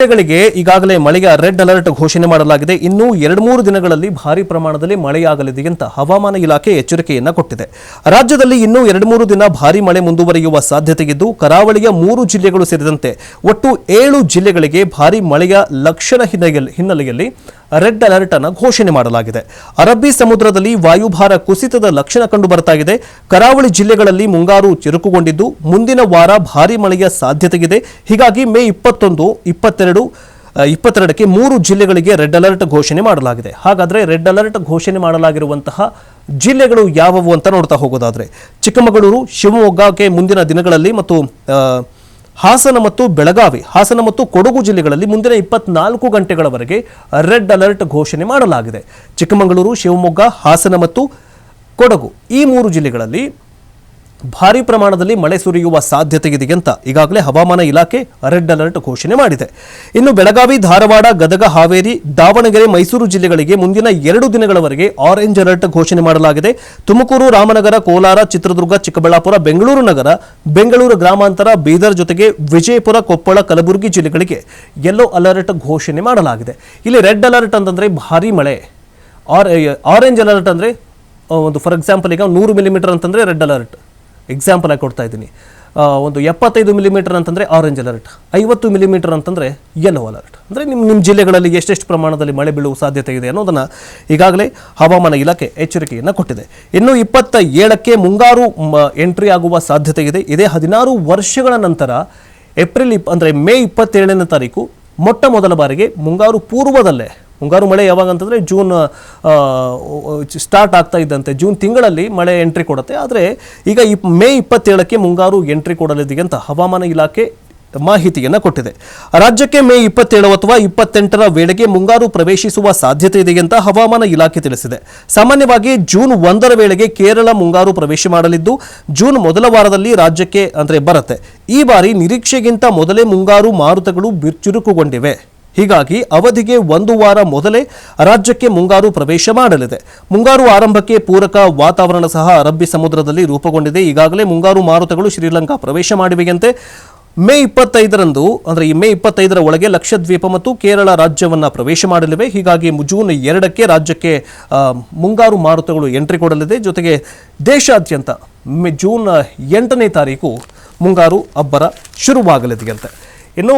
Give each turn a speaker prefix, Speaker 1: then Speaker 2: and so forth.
Speaker 1: ಜಿಲ್ಲೆಗಳಿಗೆ ಈಗಾಗಲೇ ಮಳೆಯ ರೆಡ್ ಅಲರ್ಟ್ ಘೋಷಣೆ ಮಾಡಲಾಗಿದೆ. ಇನ್ನೂ 2-3 ದಿನಗಳಲ್ಲಿ ಭಾರೀ ಪ್ರಮಾಣದಲ್ಲಿ ಮಳೆಯಾಗಲಿದೆ ಅಂತ ಹವಾಮಾನ ಇಲಾಖೆ ಎಚ್ಚರಿಕೆಯನ್ನು ಕೊಟ್ಟಿದೆ. ರಾಜ್ಯದಲ್ಲಿ ಇನ್ನೂ 2-3 ದಿನ ಭಾರೀ ಮಳೆ ಮುಂದುವರಿಯುವ ಸಾಧ್ಯತೆಯಿದ್ದು, ಕರಾವಳಿಯ 3 ಜಿಲ್ಲೆಗಳು ಸೇರಿದಂತೆ ಒಟ್ಟು 7 ಜಿಲ್ಲೆಗಳಿಗೆ ಭಾರೀ ಮಳೆಯ ಲಕ್ಷಣ ಹಿನ್ನೆಲೆಯಲ್ಲಿ ರೆಡ್ ಅಲರ್ಟ್ ಅನ್ನು ಘೋಷಣೆ ಮಾಡಲಾಗಿದೆ. ಅರಬ್ಬಿ ಸಮುದ್ರದಲ್ಲಿ ವಾಯುಭಾರ ಕುಸಿತದ ಲಕ್ಷಣ ಕಂಡು ಬರ್ತಾ ಇದೆ. ಕರಾವಳಿ ಜಿಲ್ಲೆಗಳಲ್ಲಿ ಮುಂಗಾರು ಚುರುಕುಗೊಂಡಿದ್ದು, ಮುಂದಿನ ವಾರ ಭಾರೀ ಮಳೆಯ ಸಾಧ್ಯತೆಯಿದೆ. ಹೀಗಾಗಿ ಮೇ 21, 22ಕ್ಕೆ 3 ಜಿಲ್ಲೆಗಳಿಗೆ ರೆಡ್ ಅಲರ್ಟ್ ಘೋಷಣೆ ಮಾಡಲಾಗಿದೆ. ಹಾಗಾದ್ರೆ ರೆಡ್ ಅಲರ್ಟ್ ಘೋಷಣೆ ಮಾಡಲಾಗಿರುವಂತಹ ಜಿಲ್ಲೆಗಳು ಯಾವುವು ಅಂತ ನೋಡ್ತಾ ಹೋಗೋದಾದ್ರೆ, ಚಿಕ್ಕಮಗಳೂರು, ಶಿವಮೊಗ್ಗಕ್ಕೆ ಮುಂದಿನ ದಿನಗಳಲ್ಲಿ ಮತ್ತು ಹಾಸನ ಮತ್ತು ಬೆಳಗಾವಿ, ಹಾಸನ ಮತ್ತು ಕೊಡಗು ಜಿಲ್ಲೆಗಳಲ್ಲಿ ಮುಂದಿನ 24 ಗಂಟೆಗಳವರೆಗೆ ರೆಡ್ ಅಲರ್ಟ್ ಘೋಷಣೆ ಮಾಡಲಾಗಿದೆ. ಚಿಕ್ಕಮಗಳೂರು, ಶಿವಮೊಗ್ಗ, ಹಾಸನ ಮತ್ತು ಕೊಡಗು ಈ 3 ಜಿಲ್ಲೆಗಳಲ್ಲಿ ಭಾರೀ ಪ್ರಮಾಣದಲ್ಲಿ ಮಳೆ ಸುರಿಯುವ ಸಾಧ್ಯತೆ ಇದೆ ಅಂತ ಈಗಾಗಲೇ ಹವಾಮಾನ ಇಲಾಖೆ ರೆಡ್ ಅಲರ್ಟ್ ಘೋಷಣೆ ಮಾಡಿದೆ. ಇನ್ನು ಬೆಳಗಾವಿ, ಧಾರವಾಡ, ಗದಗ, ಹಾವೇರಿ, ದಾವಣಗೆರೆ, ಮೈಸೂರು ಜಿಲ್ಲೆಗಳಿಗೆ ಮುಂದಿನ 2 ದಿನಗಳವರೆಗೆ ಆರೆಂಜ್ ಅಲರ್ಟ್ ಘೋಷಣೆ ಮಾಡಲಾಗಿದೆ. ತುಮಕೂರು, ರಾಮನಗರ, ಕೋಲಾರ, ಚಿತ್ರದುರ್ಗ, ಚಿಕ್ಕಬಳ್ಳಾಪುರ, ಬೆಂಗಳೂರು ನಗರ, ಬೆಂಗಳೂರು ಗ್ರಾಮಾಂತರ, ಬೀದರ್ ಜೊತೆಗೆ ವಿಜಯಪುರ, ಕೊಪ್ಪಳ, ಕಲಬುರಗಿ ಜಿಲ್ಲೆಗಳಿಗೆ ಯೆಲ್ಲೋ ಅಲರ್ಟ್ ಘೋಷಣೆ ಮಾಡಲಾಗಿದೆ. ಇಲ್ಲಿ ರೆಡ್ ಅಲರ್ಟ್ ಅಂತಂದ್ರೆ ಭಾರೀ ಮಳೆ, ಆರೆಂಜ್ ಅಲರ್ಟ್ ಅಂದ್ರೆ ಒಂದು ಫಾರ್ ಎಕ್ಸಾಂಪಲ್ ಈಗ 100 ಮಿಲಿಮೀಟರ್ ಅಂತಂದ್ರೆ ರೆಡ್ ಅಲರ್ಟ್ ಎಕ್ಸಾಂಪಲ್ ಆಗಿ ಕೊಡ್ತಾ ಇದ್ದೀನಿ. ಒಂದು 75 ಮಿಲಿಮೀಟರ್ ಅಂತಂದರೆ ಆರೆಂಜ್ ಅಲರ್ಟ್, 50 ಮಿಲಿಮೀಟರ್ ಅಂತಂದರೆ ಯೆಲ್ಲೋ ಅಲರ್ಟ್. ಅಂದರೆ ನಿಮ್ಮ ಜಿಲ್ಲೆಗಳಲ್ಲಿ ಎಷ್ಟೆಷ್ಟು ಪ್ರಮಾಣದಲ್ಲಿ ಮಳೆ ಬೀಳುವ ಸಾಧ್ಯತೆ ಇದೆ ಅನ್ನೋದನ್ನು ಈಗಾಗಲೇ ಹವಾಮಾನ ಇಲಾಖೆ ಎಚ್ಚರಿಕೆಯನ್ನು ಕೊಟ್ಟಿದೆ. ಇನ್ನು 27ಕ್ಕೆ ಮುಂಗಾರು ಎಂಟ್ರಿ ಆಗುವ ಸಾಧ್ಯತೆ ಇದೆ. ಇದೇ 16 ವರ್ಷಗಳ ನಂತರ ಮೇ 27ನೇ ತಾರೀಕು ಮೊಟ್ಟ ಮೊದಲ ಬಾರಿಗೆ ಮುಂಗಾರು ಪೂರ್ವದಲ್ಲೇ, ಮುಂಗಾರು ಮಳೆ ಯಾವಾಗ ಅಂತಂದರೆ ಜೂನ್ ಸ್ಟಾರ್ಟ್ ಆಗ್ತಾ ಇದ್ದಂತೆ ಜೂನ್ ತಿಂಗಳಲ್ಲಿ ಮಳೆ ಎಂಟ್ರಿ ಕೊಡುತ್ತೆ. ಆದರೆ ಈಗ ಮೇ 27ಕ್ಕೆ ಮುಂಗಾರು ಎಂಟ್ರಿ ಕೊಡಲಿದೆ ಅಂತ ಹವಾಮಾನ ಇಲಾಖೆ ಮಾಹಿತಿಯನ್ನು ಕೊಟ್ಟಿದೆ. ರಾಜ್ಯಕ್ಕೆ ಮೇ 27 ಅಥವಾ 28ರ ವೇಳೆಗೆ ಮುಂಗಾರು ಪ್ರವೇಶಿಸುವ ಸಾಧ್ಯತೆ ಇದೆ ಅಂತ ಹವಾಮಾನ ಇಲಾಖೆ ತಿಳಿಸಿದೆ. ಸಾಮಾನ್ಯವಾಗಿ ಜೂನ್ 1ರ ವೇಳೆಗೆ ಕೇರಳ ಮುಂಗಾರು ಪ್ರವೇಶ ಮಾಡಲಿದ್ದು, ಜೂನ್ ಮೊದಲ ವಾರದಲ್ಲಿ ರಾಜ್ಯಕ್ಕೆ ಬರುತ್ತೆ. ಈ ಬಾರಿ ನಿರೀಕ್ಷೆಗಿಂತ ಮೊದಲೇ ಮುಂಗಾರು ಮಾರುತಗಳು ಚುರುಕುಗೊಂಡಿವೆ. ಹೀಗಾಗಿ ಅವಧಿಗೆ 1 ವಾರ ಮೊದಲೇ ರಾಜ್ಯಕ್ಕೆ ಮುಂಗಾರು ಪ್ರವೇಶ ಮಾಡಲಿದೆ. ಮುಂಗಾರು ಆರಂಭಕ್ಕೆ ಪೂರಕ ವಾತಾವರಣ ಸಹ ಅರಬ್ಬಿ ಸಮುದ್ರದಲ್ಲಿ ರೂಪುಗೊಂಡಿದೆ. ಈಗಾಗಲೇ ಮುಂಗಾರು ಮಾರುತಗಳು ಶ್ರೀಲಂಕಾ ಪ್ರವೇಶ ಮಾಡಿವೆಯಂತೆ. ಮೇ 25ರಂದು ಈ ಮೇ 25ರ ಒಳಗೆ ಲಕ್ಷದ್ವೀಪ ಮತ್ತು ಕೇರಳ ರಾಜ್ಯವನ್ನು ಪ್ರವೇಶ ಮಾಡಲಿವೆ. ಹೀಗಾಗಿ ಜೂನ್ 2ಕ್ಕೆ ರಾಜ್ಯಕ್ಕೆ ಮುಂಗಾರು ಮಾರುತಗಳು ಎಂಟ್ರಿ ಕೊಡಲಿದೆ. ಜೊತೆಗೆ ದೇಶಾದ್ಯಂತ ಜೂನ್ 8ನೇ ತಾರೀಕು ಮುಂಗಾರು ಅಬ್ಬರ ಶುರುವಾಗಲಿದೆಯಂತೆ. ಇನ್ನು